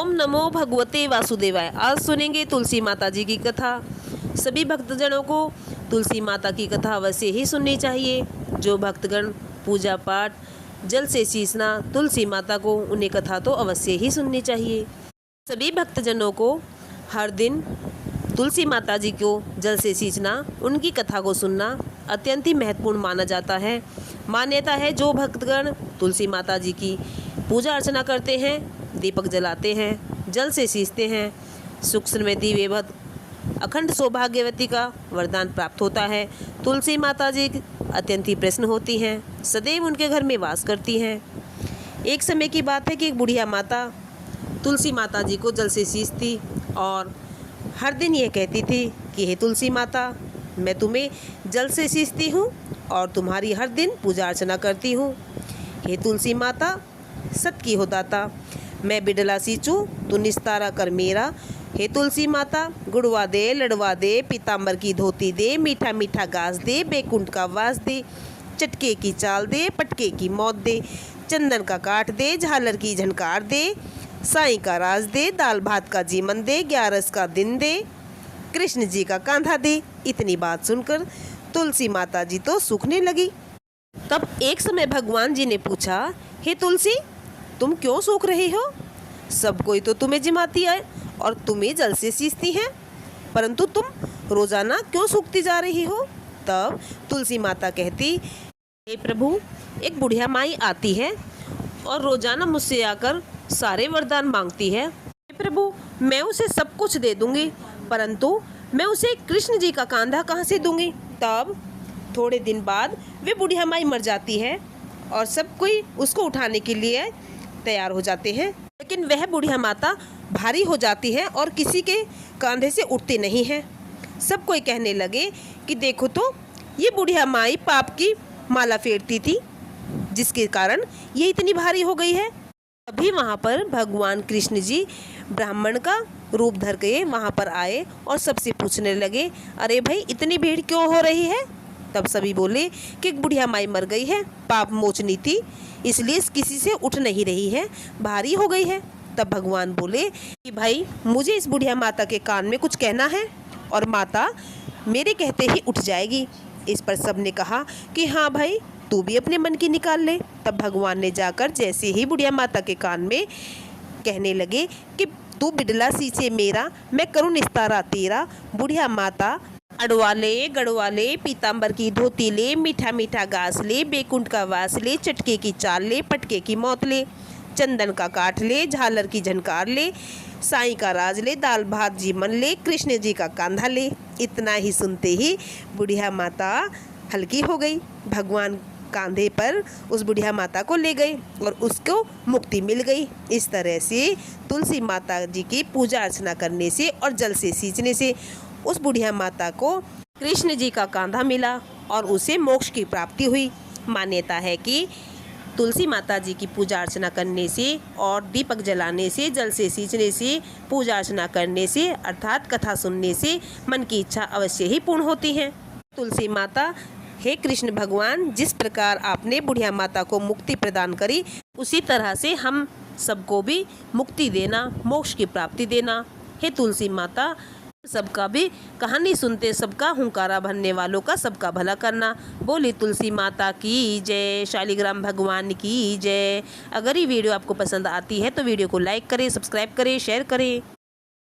ओम नमो भगवते वासुदेवाय। आज सुनेंगे तुलसी माता जी की कथा। सभी भक्तजनों को तुलसी माता की कथा अवश्य ही सुननी चाहिए। जो भक्तगण पूजा पाठ जल से सींचना तुलसी माता को, उन्हें कथा तो अवश्य ही सुननी चाहिए। सभी भक्तजनों को हर दिन तुलसी माता जी को जल से सींचना, उनकी कथा को सुनना अत्यंत ही महत्वपूर्ण माना जाता है। मान्यता है जो भक्तगण तुलसी माता जी की पूजा अर्चना करते हैं, दीपक जलाते हैं, जल से सींचते हैं, सुख समृद्धि वेभद अखंड सौभाग्यवती का वरदान प्राप्त होता है। तुलसी माता जी अत्यंत ही प्रसन्न होती हैं, सदैव उनके घर में वास करती हैं। एक समय की बात है कि एक बुढ़िया माता तुलसी माता जी को जल से सींचती और हर दिन यह कहती थी कि हे तुलसी माता, मैं तुम्हें जल से सींचती हूँ और तुम्हारी हर दिन पूजा अर्चना करती हूँ। हे तुलसी माता, सत की हो दाता, मैं बिडला सींचूं तू निस्तारा कर मेरा। हे तुलसी माता, गुड़वा दे, लड़वा दे, पीताम्बर की धोती दे, मीठा मीठा घास दे, बैकुंठ का वास दे, चटके की चाल दे, पटके की मौत दे, चंदन का काट दे, झालर की झनकार दे, साईं का राज दे, दाल भात का जीवन दे, 11 का दिन दे, कृष्ण जी का कांधा दे। इतनी बात सुनकर तुलसी माता जी तो सूखने लगी। तब एक समय भगवान जी ने पूछा, हे तुलसी, तुम क्यों सूख रही हो? सब कोई तो तुम्हें जिमाती है और तुम्हें जल से सींचती हैं, परंतु तुम रोजाना क्यों सूखती जा रही हो? तब तुलसी माता कहती, हे प्रभु, एक बुढ़िया माई आती है और रोजाना मुझसे आकर सारे वरदान मांगती है। हे प्रभु, मैं उसे सब कुछ दे दूंगी, परंतु मैं उसे कृष्ण जी का कांधा कहाँ से दूंगी? तब थोड़े दिन बाद वे बुढ़िया माई मर जाती है और सब कोई उसको उठाने के लिए तैयार हो जाते हैं, लेकिन वह बुढ़िया माता भारी हो जाती है और किसी के कंधे से उठती नहीं है। सब कोई कहने लगे कि देखो तो, ये बुढ़िया माई पाप की माला फेरती थी, जिसके कारण ये इतनी भारी हो गई है। अभी वहाँ पर भगवान कृष्ण जी ब्राह्मण का रूप धर के वहाँ पर आए और सबसे पूछने लगे, अरे भाई, इतनी भीड़ क्यों हो रही है? तब सभी बोले कि एक बुढ़िया माई मर गई है, पाप मोचनी थी, इसलिए किसी से उठ नहीं रही है, भारी हो गई है। तब भगवान बोले कि भाई, मुझे इस बुढ़िया माता के कान में कुछ कहना है और माता मेरे कहते ही उठ जाएगी। इस पर सबने कहा कि हाँ भाई, तू भी अपने मन की निकाल ले। तब भगवान ने जाकर जैसे ही बुढ़िया माता के कान में कहने लगे कि तू बिडला सींचे मेरा, मैं करूँ निस्तारा तेरा। बुढ़िया माता अड़वा ले, गड़वा ले, पीताम्बर की धोती ले, मीठा मीठा घास ले, बैकुंठ का वास ले, चटके की चाल ले, पटके की मौत ले, चंदन का काठ ले, झालर की झनकार ले, साईं का राज ले, दाल भात जीवन ले, कृष्ण जी का कांधा ले। इतना ही सुनते ही बुढ़िया माता हल्की हो गई। भगवान कांधे पर उस बुढ़िया माता को ले गए और उसको मुक्ति मिल गई। इस तरह से तुलसी माता जी की पूजा अर्चना करने से और जल से सींचने से उस बुढ़िया माता को कृष्ण जी का कांधा मिला और उसे मोक्ष की प्राप्ति हुई। मान्यता है कि तुलसी माता जी की पूजा अर्चना करने से और दीपक जलाने से, जल से सींचने से, पूजा अर्चना करने से अर्थात कथा सुनने से मन की इच्छा अवश्य ही पूर्ण होती है। तुलसी माता, हे कृष्ण भगवान, जिस प्रकार आपने बुढ़िया माता को मुक्ति प्रदान करी, उसी तरह से हम सबको भी मुक्ति देना, मोक्ष की प्राप्ति देना। हे तुलसी माता, सबका भी कहानी सुनते सबका हुंकारा भरने वालों का सबका भला करना। बोली तुलसी माता की जय, शालिग्राम भगवान की जय। अगर ये वीडियो आपको पसंद आती है तो वीडियो को लाइक करें, सब्सक्राइब करें, शेयर करें।